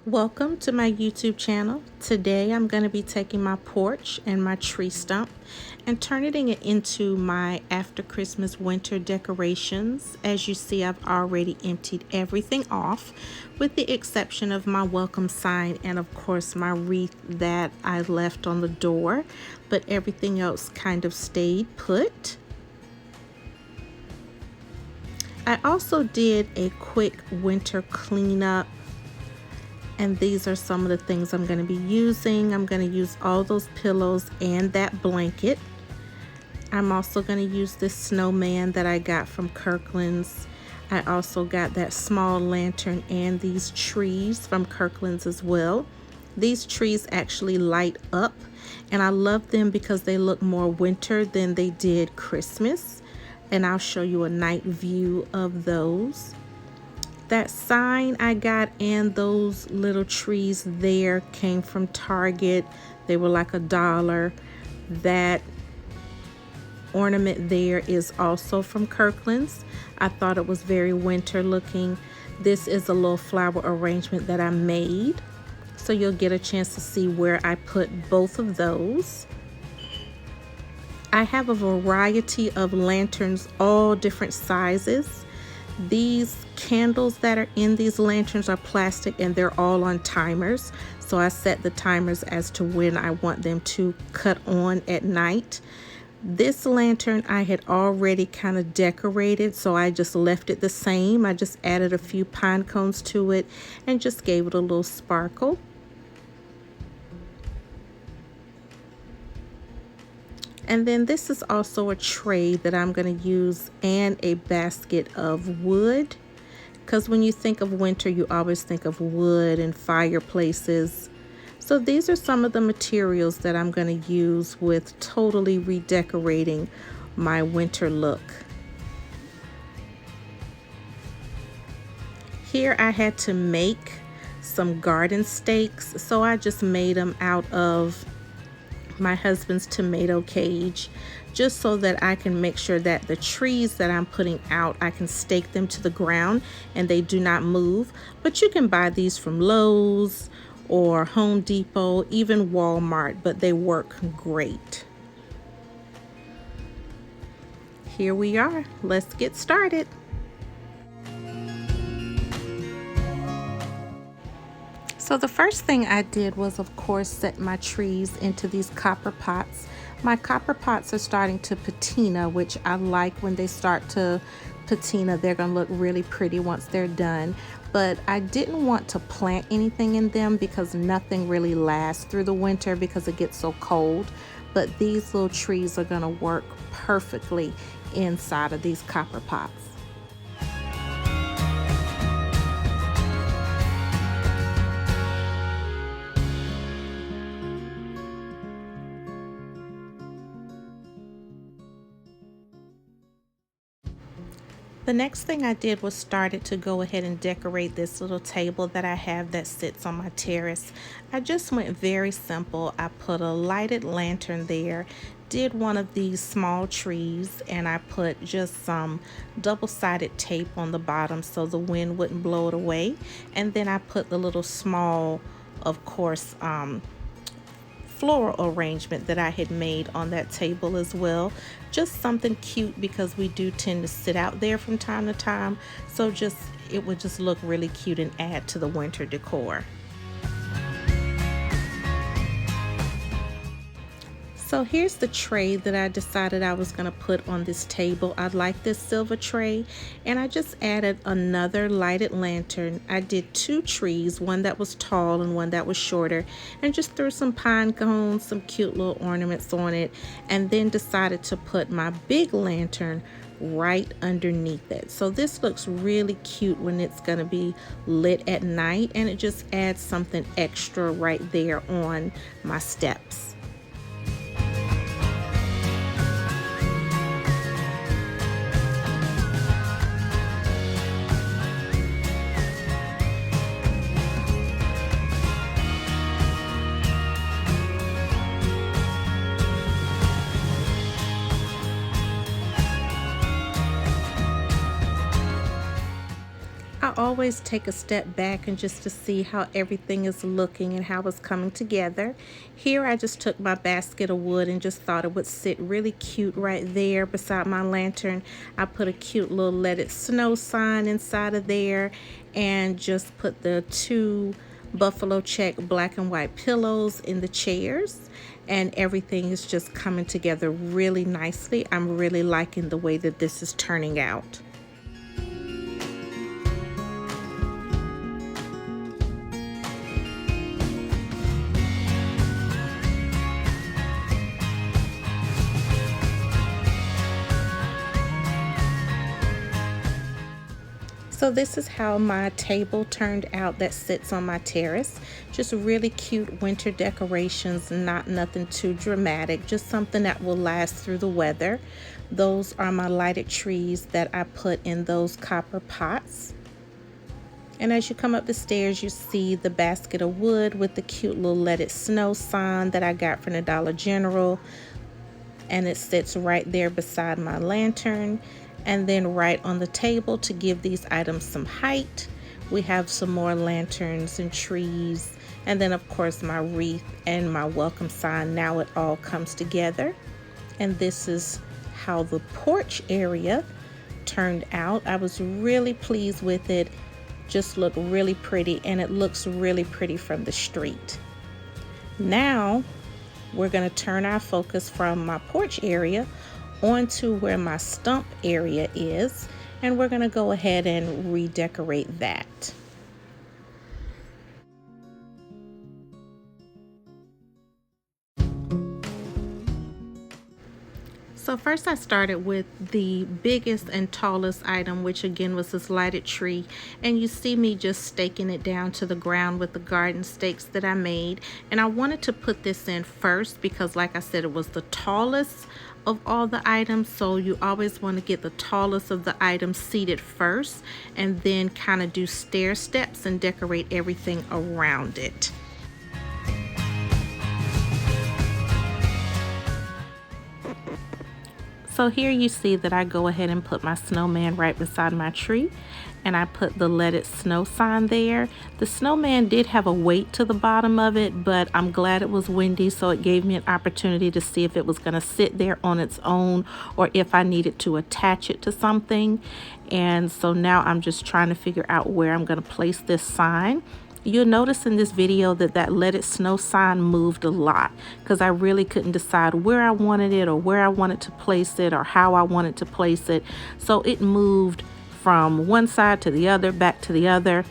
Welcome to my YouTube channel. Today I'm going to be taking my porch and my tree stump and turning it into my after Christmas winter decorations. As you see, I've already emptied everything off with the exception of my welcome sign and of course my wreath that I left on the door, but everything else kind of stayed put. I also did a quick winter cleanup. And these are some of the things I'm going to be using. I'm going to use all those pillows and that blanket. I'm also going to use this snowman that I got from Kirkland's. I also got that small lantern and these trees from Kirkland's as well. These trees actually light up and I love them because they look more winter than they did Christmas. And I'll show you a night view of those. That sign I got and those little trees there came from Target. They were like $1. That ornament there is also from Kirkland's. I thought it was very winter looking. This is a little flower arrangement that I made. So you'll get a chance to see where I put both of those. I have a variety of lanterns, all different sizes. These candles that are in these lanterns are plastic and they're all on timers. So I set the timers as to when I want them to cut on at night. This lantern I had already kind of decorated, so I just left it the same. I just added a few pine cones to it and just gave it a little sparkle. And then this is also a tray that I'm going to use and a basket of wood. Because when you think of winter, you always think of wood and fireplaces. So these are some of the materials that I'm going to use with totally redecorating my winter look. Here I had to make some garden stakes. So I just made them out of my husband's tomato cage, just so that I can make sure that the trees that I'm putting out, I can stake them to the ground and they do not move. But you can buy these from Lowe's or Home Depot, even Walmart, but they work great. Here we are. Let's get started. So the first thing I did was, of course, set my trees into these copper pots. My copper pots are starting to patina, which I like when they start to patina. They're going to look really pretty once they're done. But I didn't want to plant anything in them because nothing really lasts through the winter because it gets so cold. But these little trees are going to work perfectly inside of these copper pots. The next thing I did was started to go ahead and decorate this little table that I have that sits on my terrace. I just went very simple. I put a lighted lantern there, did one of these small trees, and I put just some double-sided tape on the bottom so the wind wouldn't blow it away. And then I put the little small, of course, floral arrangement that I had made on that table as well. Just something cute because we do tend to sit out there from time to time, so it would just look really cute and add to the winter decor. So here's the tray that I decided I was going to put on this table. I like this silver tray, and I just added another lighted lantern. I did 2 trees, one that was tall and one that was shorter, and just threw some pine cones, some cute little ornaments on it, and then decided to put my big lantern right underneath it. So this looks really cute when it's going to be lit at night, and it just adds something extra right there on my steps. I always take a step back and just to see how everything is looking and how it's coming together. Here I just took my basket of wood and just thought it would sit really cute right there beside my lantern. I put a cute little Let It Snow sign inside of there and just put the 2 buffalo check black and white pillows in the chairs, and everything is just coming together really nicely. I'm really liking the way that this is turning out. So this is how my table turned out that sits on my terrace. Just really cute winter decorations, not nothing too dramatic, just something that will last through the weather. Those are my lighted trees that I put in those copper pots. And as you come up the stairs, you see the basket of wood with the cute little Let It Snow sign that I got from the Dollar General. And it sits right there beside my lantern. And then right on the table to give these items some height, we have some more lanterns and trees, and then of course my wreath and my welcome sign. Now it all comes together, and this is how the porch area turned out. I was really pleased with it. Just looked really pretty, and it looks really pretty from the street. Now we're going to turn our focus from my porch area onto where my stump area is, and we're going to go ahead and redecorate that. So first I started with the biggest and tallest item, which again was this lighted tree, and you see me just staking it down to the ground with the garden stakes that I made. And I wanted to put this in first because, like I said, it was the tallest of all the items, so you always want to get the tallest of the items seated first, and then kind of do stair steps and decorate everything around it. So here you see that I go ahead and put my snowman right beside my tree, and I put the Let It Snow sign there. The snowman did have a weight to the bottom of it, but I'm glad it was windy, so it gave me an opportunity to see if it was going to sit there on its own or if I needed to attach it to something. And so now I'm just trying to figure out where I'm going to place this sign. You'll notice in this video that Let It Snow sign moved a lot because I really couldn't decide where I wanted it or where I wanted to place it or how I wanted to place it. So it moved from one side to the other, back to the other.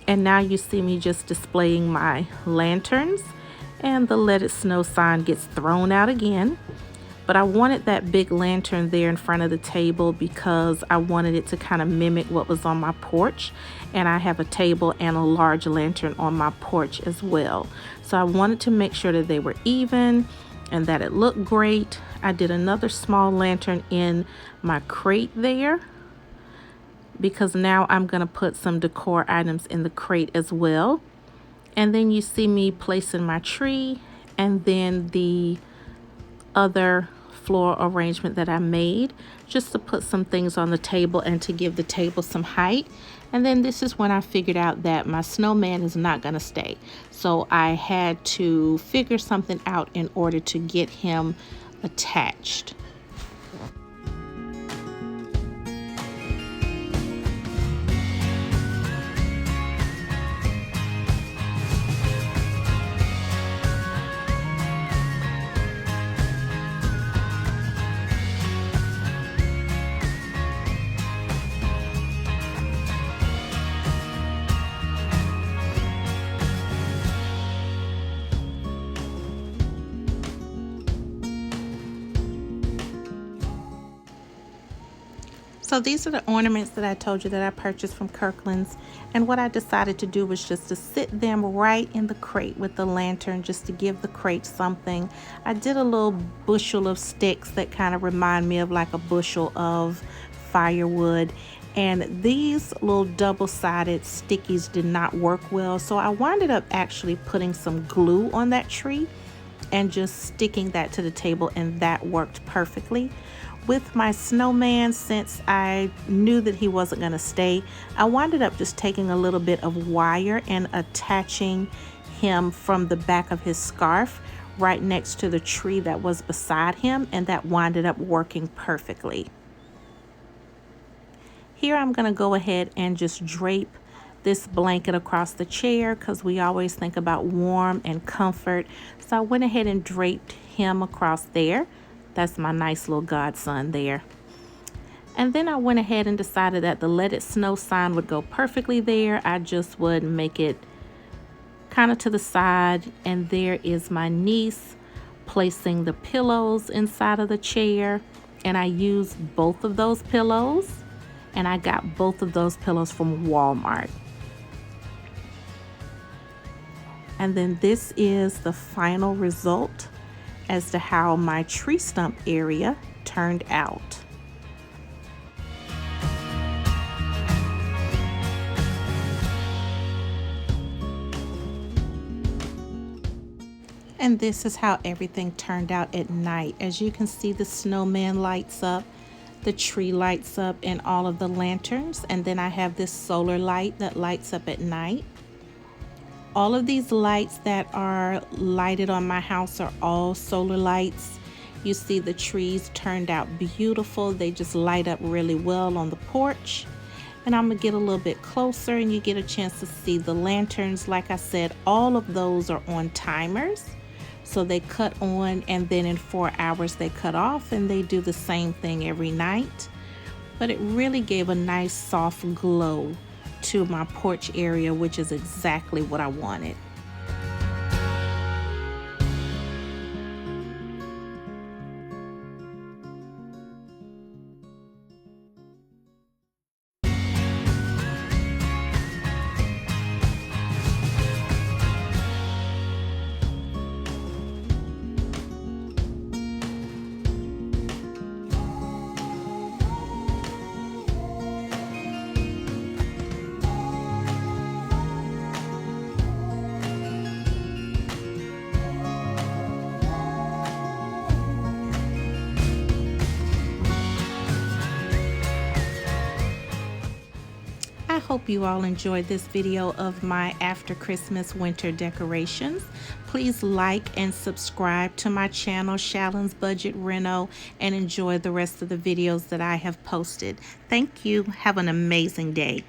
And now you see me just displaying my lanterns, and the Let It Snow sign gets thrown out again. But I wanted that big lantern there in front of the table because I wanted it to kind of mimic what was on my porch. And I have a table and a large lantern on my porch as well. So I wanted to make sure that they were even and that it looked great. I did another small lantern in my crate there because now I'm going to put some decor items in the crate as well. And then you see me placing my tree and then the other floral arrangement that I made just to put some things on the table and to give the table some height. And then this is when I figured out that my snowman is not going to stay, so I had to figure something out in order to get him attached. So these are the ornaments that I told you that I purchased from Kirkland's, and what I decided to do was just to sit them right in the crate with the lantern, just to give the crate something. I did a little bushel of sticks that kind of remind me of like a bushel of firewood, and these little double-sided stickies did not work well, so I wound up actually putting some glue on that tree and just sticking that to the table, and that worked perfectly. with my snowman, since I knew that he wasn't going to stay, I wound up just taking a little bit of wire and attaching him from the back of his scarf right next to the tree that was beside him, and that wound up working perfectly. Here I'm going to go ahead and just drape this blanket across the chair because we always think about warm and comfort. So I went ahead and draped him across there. That's my nice little godson there. And then I went ahead and decided that the Let It Snow sign would go perfectly there. I just would make it kind of to the side, and there is my niece placing the pillows inside of the chair, and I used both of those pillows, and I got both of those pillows from Walmart. And then this is the final result as to how my tree stump area turned out. And this is how everything turned out at night. As you can see, the snowman lights up, the tree lights up, and all of the lanterns. And then I have this solar light that lights up at night. All of these lights that are lighted on my house are all solar lights. You see the trees turned out beautiful. They just light up really well on the porch. And I'm gonna get a little bit closer and you get a chance to see the lanterns. Like I said, all of those are on timers. So they cut on and then in 4 hours they cut off, and they do the same thing every night. But it really gave a nice soft glow to my porch area, which is exactly what I wanted. I hope you all enjoyed this video of my after Christmas winter decorations. Please like and subscribe to my channel, Shallon's Budget Reno, and enjoy the rest of the videos that I have posted. Thank you. Have an amazing day.